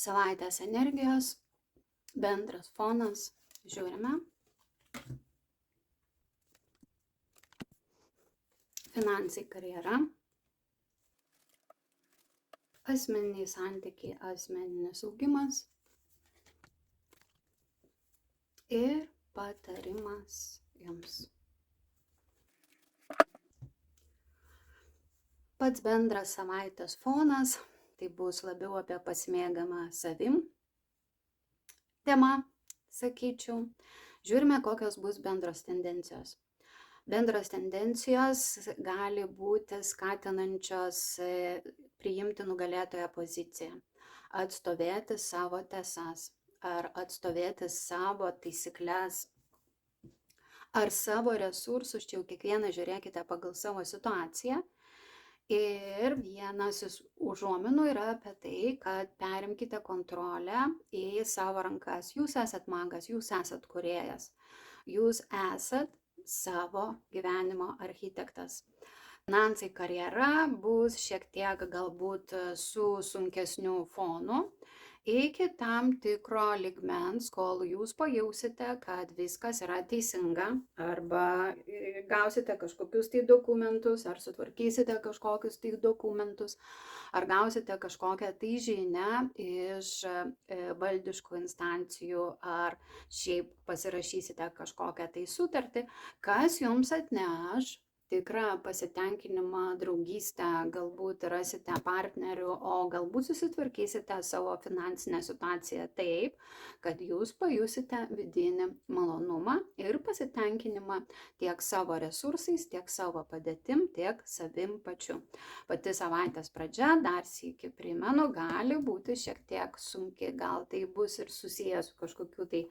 Savaitės energijos, bendras fonas, žiūrime. Finansai, karjera, asmeniniai santykiai, asmeninis augimas ir patarimas jums. Pats bendras savaitės fonas, tai bus labiau apie pasimėgimą savim tema, sakyčiau. Žiūrime, kokios bus bendros tendencijos. Bendros tendencijos gali būti skatinančios priimti nugalėtojo poziciją, atstovėti savo tiesas, ar atstovėti savo taisykles, ar savo resursus, čia jau kiekvieną žiūrėkite pagal savo situaciją. Ir vienas iš užuominų yra apie tai, kad perimkite kontrolę į savo rankas. Jūs esat magas, jūs esat kūrėjas, jūs esat savo gyvenimo architektas. Finansai, karjera bus šiek tiek galbūt su sunkesniu fonu iki tam tikro lygmens, kol jūs pajausite, kad viskas yra teisinga, arba gausite kažkokius tai dokumentus, ar sutvarkysite kažkokius tai dokumentus, ar gausite kažkokią tai žinią iš valdiškų instancijų, ar šiaip pasirašysite kažkokią tai sutartį, kas jums atneš tikrą pasitenkinimą, draugystę, galbūt rasite partnerių, o galbūt susitvarkysite savo finansinę situaciją taip, kad jūs pajusite vidinį malonumą ir pasitenkinimą tiek savo resursais, tiek savo padėtim, tiek savim pačiu. Pati savaitės pradžia, dar sykį primenu, gali būti šiek tiek sunki, gal tai bus ir susijęs su kažkokiu tai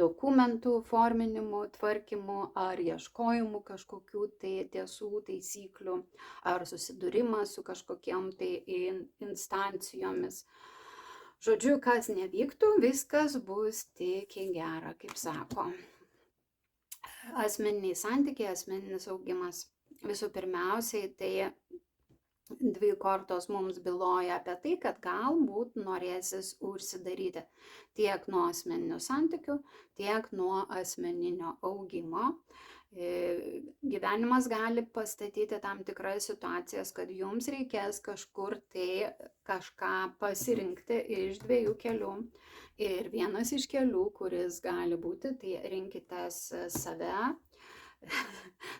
dokumentų forminimu, tvarkymu ar ieškojimu kažkokių tai tiesų, taisyklių, ar susidūrimas su kažkokiem tai instancijomis. Žodžiu, kas nevyktų, viskas bus tik į gerą, kaip sako. Asmeniniai santykiai, asmeninis augimas. Visų pirmiausiai, tai dvi kortos mums byloja apie tai, kad galbūt norėsis užsidaryti tiek nuo asmeninių santykių, tiek nuo asmeninio augimo. Gyvenimas gali pastatyti tam tikras situacijas, kad jums reikės kažkur tai kažką pasirinkti iš dviejų kelių. Ir vienas iš kelių, kuris gali būti, tai rinkitės save,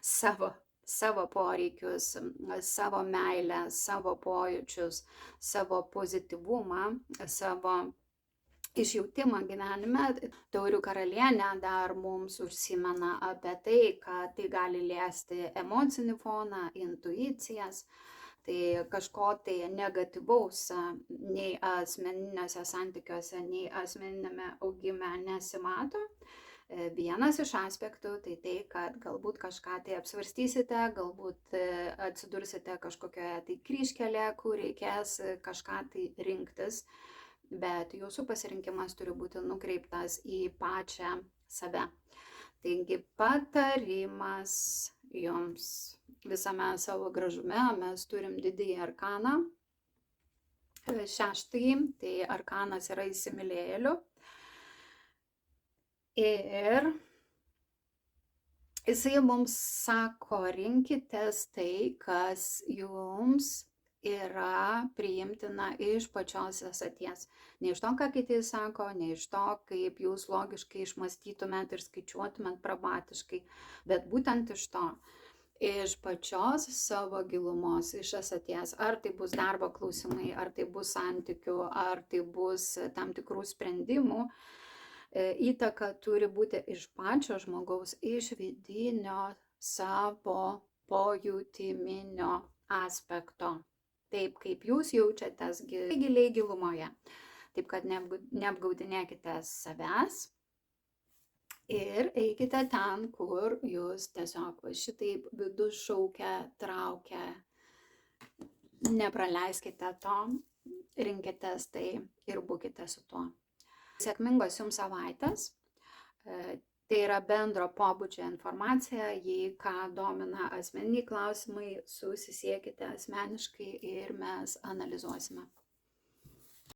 savo poreikius, savo meilę, savo pojūčius, savo pozityvumą, savo išjautimą gyvenime. Taurių karalienė dar mums užsimena apie tai, kad tai gali liesti emocinį foną, intuicijas. Tai kažko tai negatyvaus nei asmeniniuose santykiuose, nei asmeninėme augime nesimato. Vienas iš aspektų tai tai, kad galbūt kažką tai apsvarstysite, galbūt atsidursite kažkokioje tai kryžkelėje, kur reikės kažką tai rinktis. Bet jūsų pasirinkimas turi būti nukreiptas į pačią save. Taigi patarimas jums visame savo gražume. Mes turim didįjį arkaną, šeštąjį, tai arkanas yra įsimylėjėlių. Ir jisai mums sako, rinkitės tai, kas jums yra priimtina iš pačios esaties. Ne iš to, ką kiti sako, ne iš to, kaip jūs logiškai išmąstytumėt ir skaičiuotumėt pragmatiškai, bet būtent iš to, iš pačios savo gilumos, iš esaties. Ar tai bus darbo klausimai, ar tai bus santykių, ar tai bus tam tikrų sprendimų. Įtaka turi būti iš pačio žmogaus, iš vidinio savo pojūtiminio aspekto. Taip, kaip jūs jaučiatės giliai gilumoje. Taip, kad neapgaudinėkite savęs ir eikite ten, kur jūs tiesiog šitaip vidus šaukia, traukia. Nepraleiskite to, rinkitės tai ir būkite su tuo. Sėkmingos jums savaitės. Tai yra bendro pobūdžio informacija, jei ką domina asmeniniai klausimai, susisiekite asmeniškai ir mes analizuosime.